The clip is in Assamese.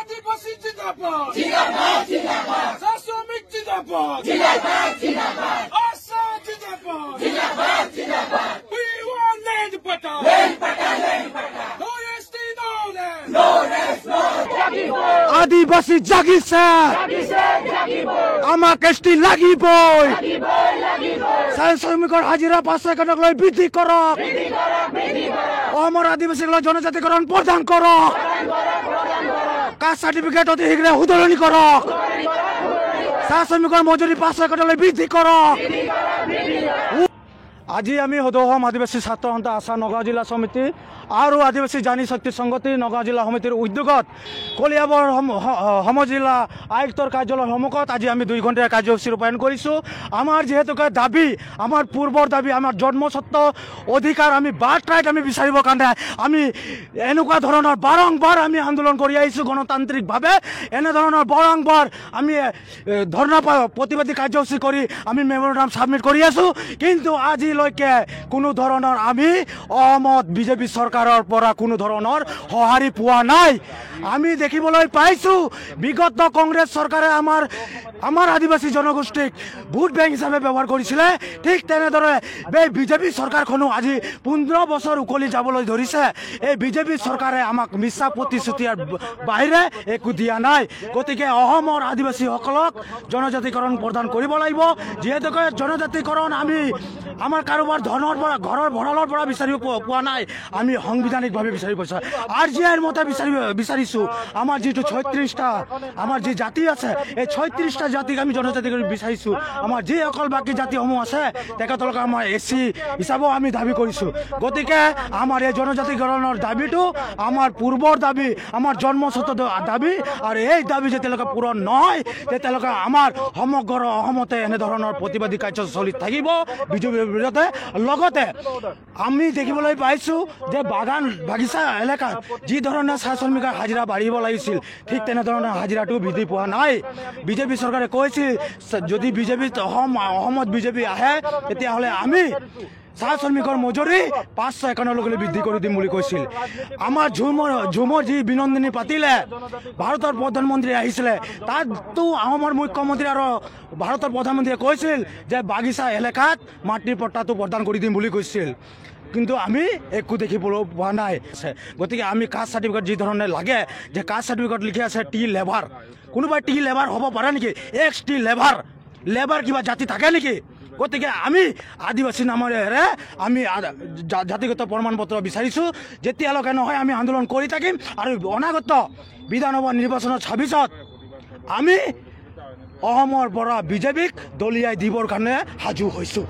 আদিবাসী জিন্দাবাদ, শ্রমিক জিন্দাবাদ, আশা জিন্দাবাদ, we want land pata, no rest, no rest, আদিবাসী জাগিছে, আমাক এসটি লাগিবই, শ্ৰমিকৰ হাজিৰা 500 টাকা লৈ বৃদ্ধি কৰক, আমাৰ আদিবাসীক জনজাতিকৰণ প্ৰদান কৰক, কাষ্ট সাৰ্টিফিকেট অতি শীঘ্ৰে শুধৰণি কৰক, চাহ শ্ৰমিকৰ মজুৰি 500 টাকা লৈ বৃদ্ধি কৰক। আজি আমি সদৌ আদিবাসী ছাত্ৰ সন্থা আশা নগাঁও জিলা সমিতি আৰু আদিবাসী জানি শক্তি সংগঠি নগাঁও জিলা সমিতিৰ উদ্যোগত কলিয়াবৰ সমজিলা আয়ুক্তৰ কাৰ্যালয়ৰ সন্মুখত আজি আমি 2 ঘণ্টাৰ কাৰ্যসূচী ৰূপায়ণ কৰিছোঁ। আমাৰ যিহেতুকে দাবী, আমাৰ পূৰ্বৰ দাবী, আমাৰ জন্মস্বত্ব অধিকাৰ আমি বাৰ্থ ৰাইট আমি বিচাৰিবৰ কাৰণে আমি এনেকুৱা ধৰণৰ বাৰম্বাৰ আমি আন্দোলন কৰি আহিছোঁ। গণতান্ত্ৰিকভাৱে এনেধৰণৰ বাৰম্বাৰ আমি ধৰ্ণা প্ৰতিবাদী কাৰ্যসূচী কৰি আমি মেমৰেণ্ডাম ছাবমিট কৰি আছোঁ। কিন্তু আজিলৈকে কোনো ধৰণৰ আমি অসমত বিজেপি চৰকাৰৰ পৰা কোনো ধৰণৰ সঁহাৰি পোৱা নাই। আমি দেখিবলৈ পাইছোঁ বিগত কংগ্ৰেছ চৰকাৰে আমাৰ আদিবাসী জনগোষ্ঠীক ভোট বেংক হিচাপে ব্যৱহাৰ কৰিছিলে। ঠিক তেনেদৰে এই বিজেপি চৰকাৰখনো আজি 15 বছৰ উকলি যাবলৈ ধৰিছে। এই বিজেপি চৰকাৰে আমাক মিছা প্ৰতিশ্ৰুতিৰ বাহিৰে একো দিয়া নাই। গতিকে অসমৰ আদিবাসীসকলক জনজাতিকৰণ প্ৰদান কৰিব লাগিব। যিহেতুকে জনজাতিকৰণ আমি আমাৰ কাৰোবাৰ ধনৰ পৰা, ঘৰৰ ভঁৰালৰ পৰা বিচাৰিব পোৱা নাই, আমি সাংবিধানিকভাৱে বিচাৰি পাইছোঁ। RGIৰ মতে বিচাৰিছোঁ। আমাৰ যিটো 36টা আমাৰ যি জাতি আছে, এই 36টা জাতিক আমি জনজাতিকৰণ বিচাৰিছোঁ। আমাৰ যিসকল বাকী জাতিসমূহ আছে তেখেতলোকে আমাৰ SC হিচাপেও আমি দাবী কৰিছোঁ। গতিকে আমাৰ এই জনজাতিকৰণৰ দাবীটো আমাৰ পূৰ্বৰ দাবী, আমাৰ জন্মস্বত্ব দাবী, আৰু এই দাবী যেতিয়ালৈকে পূৰণ নহয় তেতিয়ালৈকে আমাৰ সমগ্ৰ অসমতে এনেধৰণৰ প্ৰতিবাদী কাৰ্য চলি থাকিব বিজেপিৰ বিৰুদ্ধে। লগতে আমি দেখিবলৈ পাইছোঁ যে বাগিচা এলেকাত যি ধৰণে চাহ শ্ৰমিকৰ হাজিৰা বাঢ়িব লাগিছিল, ঠিক তেনেধৰণৰ হাজিৰাটো বৃদ্ধি পোৱা নাই। বিজেপি চৰকাৰে কৈছিল যদি অসমত বিজেপি আহে তেতিয়াহ'লে আমি চাহ শ্ৰমিকৰ মজুৰি 551 বৃদ্ধি কৰি দিম বুলি কৈছিল। আমাৰ ঝুমৰ যি বিনন্দিনী পাতিলে, ভাৰতৰ প্ৰধানমন্ত্ৰী আহিছিলে, তাতো অসমৰ মুখ্যমন্ত্ৰী আৰু ভাৰতৰ প্ৰধানমন্ত্ৰীয়ে কৈছিল যে বাগিচা এলেকাত মাটিৰ পট্টাটো প্ৰদান কৰি দিম বুলি কৈছিল। কিন্তু আমি একো দেখিবলৈ পোৱা নাই। গতিকে আমি কাষ্ট সাৰ্টিফিকেট যি ধৰণে লাগে, যে কাষ্ট সাৰ্টিফিকেট লিখি আছে টি লেবাৰ, কোনোবাই টি লেবাৰ হ'ব পাৰে নেকি? এক্স টি লেবাৰ কিবা জাতি থাকে নেকি? গতিকে আমি আদিবাসী নামেৰে আমি জাতিগত প্ৰমাণ পত্ৰ বিচাৰিছোঁ। যেতিয়ালৈকে নহয় আমি আন্দোলন কৰি থাকিম আৰু অনাগত বিধানসভা নিৰ্বাচনৰ 26ত আমি অসমৰ পৰা বিজেপিক দলিয়াই দিবৰ কাৰণে সাজু হৈছোঁ।